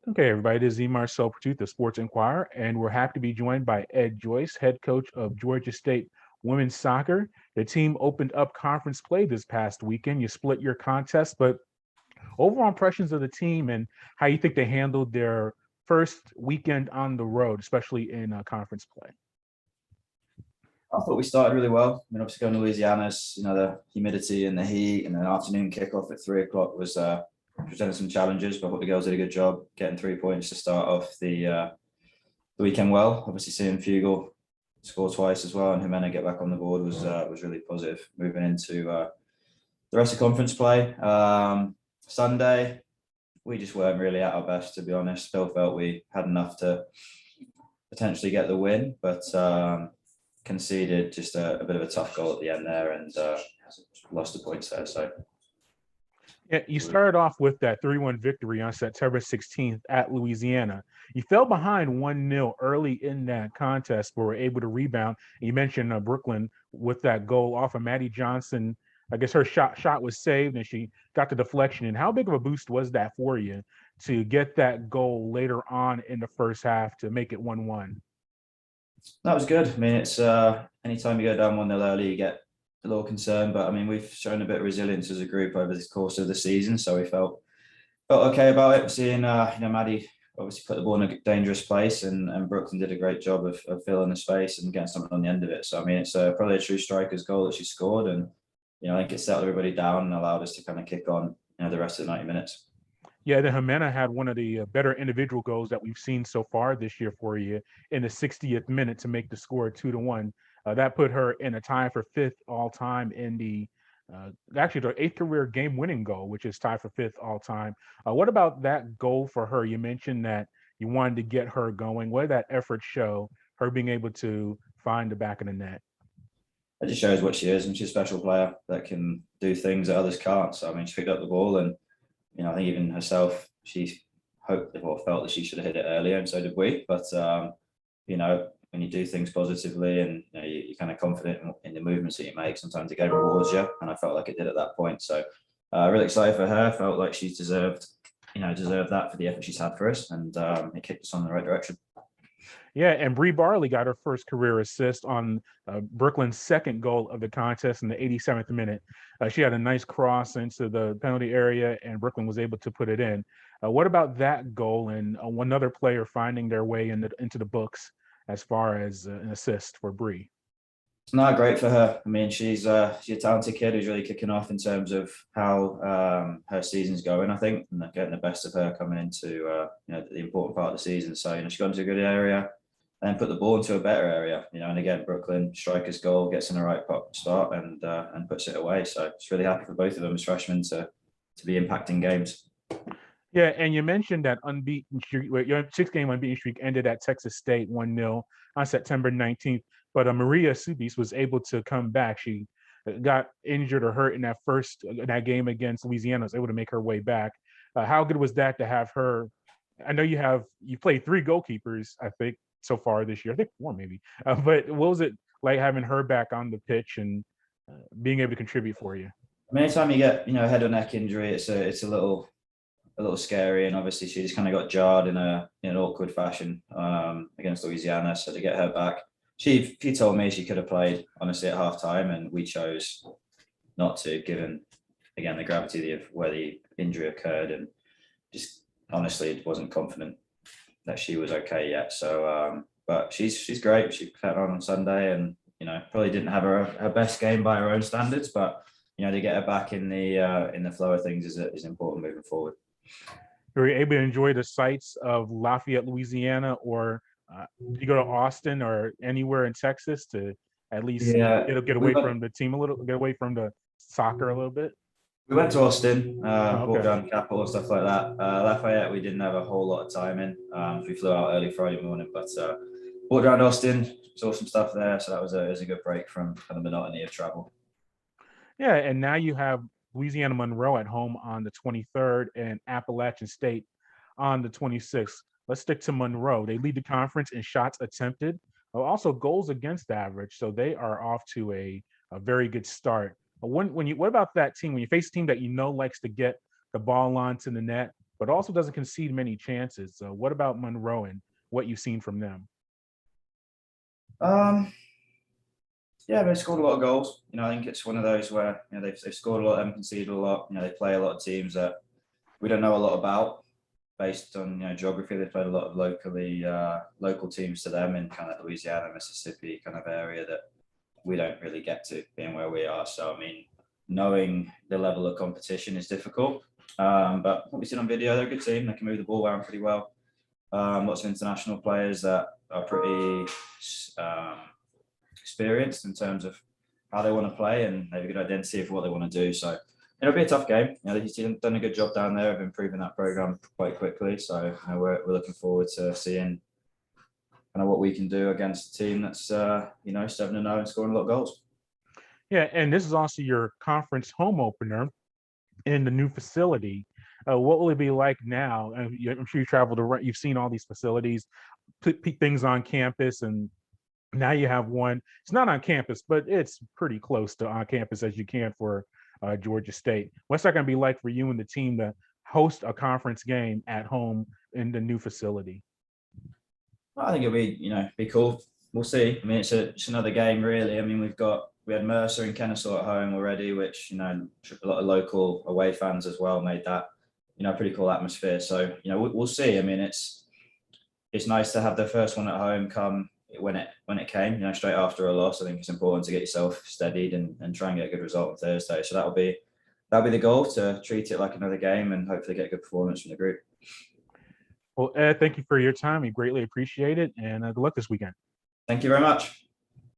Okay, everybody, this is Emar Selpertooth, the Sports Inquirer, and we're happy to be joined by Ed Joyce, head coach of Georgia State women's soccer. The team opened up conference play this past weekend. You split your contest, but overall impressions of the team and how you think they handled their first weekend on the road, especially in conference play. I thought we started really well. I mean, obviously going to Louisiana's, the humidity and the heat and an afternoon kickoff at 3 o'clock was presented some challenges, but I thought the girls did a good job getting 3 points to start off the weekend well. Obviously seeing Fugel score twice as well and Jimena get back on the board was really positive moving into the rest of conference play. Sunday, we just weren't really at our best, to be honest. Still felt we had enough to potentially get the win, but conceded just a bit of a tough goal at the end there and lost the points there. So yeah, you started off with that 3-1 victory on September 16th at Louisiana. You fell behind 1-0 early in that contest, but were able to rebound. You mentioned Brooklyn with that goal off of Maddie Johnson. I guess her shot was saved and she got the deflection. And how big of a boost was that for you to get that goal later on in the first half to make it 1-1? that was good. I mean, it's anytime you go down 1-0 early, you get a little concerned, but I mean, we've shown a bit of resilience as a group over the course of the season, so we felt okay about it. Seeing Maddie obviously put the ball in a dangerous place, and Brooklyn did a great job of filling the space and getting something on the end of it. So I mean, it's probably a true striker's goal that she scored, and I think it settled everybody down and allowed us to kind of kick on the rest of the 90 minutes. Yeah, the Jimena had one of the better individual goals that we've seen so far this year for you in the 60th minute to make the score 2-1. That put her in a tie for fifth all time in the actually the eighth career game winning goal, which is tied for fifth all time. What about that goal for her? You mentioned that you wanted to get her going. What did that effort show? Her being able to find the back of the net. It just shows what she is, and she's a special player that can do things that others can't. So I mean, she picked up the ball, and I think even herself, she hoped or felt that she should have hit it earlier, and so did we. But when you do things positively and you're kind of confident in the movements that you make, sometimes the game rewards you, and I felt like it did at that point. So really excited for her. Felt like she deserved that for the effort she's had for us, and it kicked us on the right direction. Yeah, and Bree Barley got her first career assist on Brooklyn's second goal of the contest in the 87th minute. She had a nice cross into the penalty area, and Brooklyn was able to put it in. What about that goal and one other player finding their way into the books as far as an assist for Bree? It's not great for her. I mean, she's a talented kid who's really kicking off in terms of how her season's going, I think, and getting the best of her coming into the important part of the season. So she got into a good area and put the ball into a better area. And again, Brooklyn striker's goal gets in the right start and puts it away. So it's really happy for both of them as freshmen to be impacting games. Yeah, and you mentioned that unbeaten streak, your 6-game unbeaten streak ended at Texas State 1-0 on September 19th. But Maria Subis was able to come back. She got injured or hurt in that game against Louisiana. Was able to make her way back. How good was that to have her? I know you played 3 goalkeepers, I think, so far this year. I think 4 maybe. But what was it like having her back on the pitch and being able to contribute for you? I mean, anytime you get a head or neck injury, it's a little scary, and obviously she just kind of got jarred in an awkward fashion against Louisiana. So to get her back, she told me she could have played honestly at halftime, and we chose not to, given again the gravity of where the injury occurred, and just honestly wasn't confident that she was okay yet. So, but she's great. She played on Sunday, and probably didn't have her best game by her own standards, but to get her back in the flow of things is important moving forward. Were you able to enjoy the sights of Lafayette, Louisiana, or did you go to Austin or anywhere in Texas to at least get away from the team a little, get away from the soccer a little bit? We went to Austin, Okay. walked around the capital and stuff like that. Lafayette, we didn't have a whole lot of time in. We flew out early Friday morning, but walked around Austin, saw some stuff there. So that was a good break from kind of monotony of travel. Yeah, and now you have Louisiana Monroe at home on the 23rd and Appalachian State on the 26th. Let's stick to Monroe. They lead the conference in shots attempted, also goals against average. So they are off to a very good start. What about that team? When you face a team that likes to get the ball onto the net, but also doesn't concede many chances. So what about Monroe and what you've seen from them? Yeah, they've scored a lot of goals. I think it's one of those where they've scored a lot, and conceded a lot. They play a lot of teams that we don't know a lot about based on geography. They played a lot of local teams to them in kind of Louisiana, Mississippi kind of area that we don't really get to, being where we are. So I mean, knowing the level of competition is difficult. But what we seen on video, they're a good team. They can move the ball around pretty well. Lots of international players that are pretty experienced in terms of how they want to play, and they have a good identity of what they want to do. So it'll be a tough game. They've done a good job down there of improving that program quite quickly. So we're looking forward to seeing kind of what we can do against a team that's 7-0 and scoring a lot of goals. Yeah, and this is also your conference home opener in the new facility. What will it be like now? I'm sure you traveled around, you've seen all these facilities, put things on campus, and now you have one. It's not on campus, but it's pretty close to on campus as you can for Georgia State. What's that going to be like for you and the team to host a conference game at home in the new facility? I think it'll be cool. We'll see. I mean, it's another game, really. I mean, we had Mercer and Kennesaw at home already, which a lot of local away fans as well made that pretty cool atmosphere. So we'll see. I mean, it's nice to have the first one at home come when it came. Straight after a loss. I think it's important to get yourself steadied and try and get a good result on Thursday. So that'll be the goal, to treat it like another game and hopefully get a good performance from the group. Well, Ed, thank you for your time. We greatly appreciate it, and good luck this weekend. Thank you very much.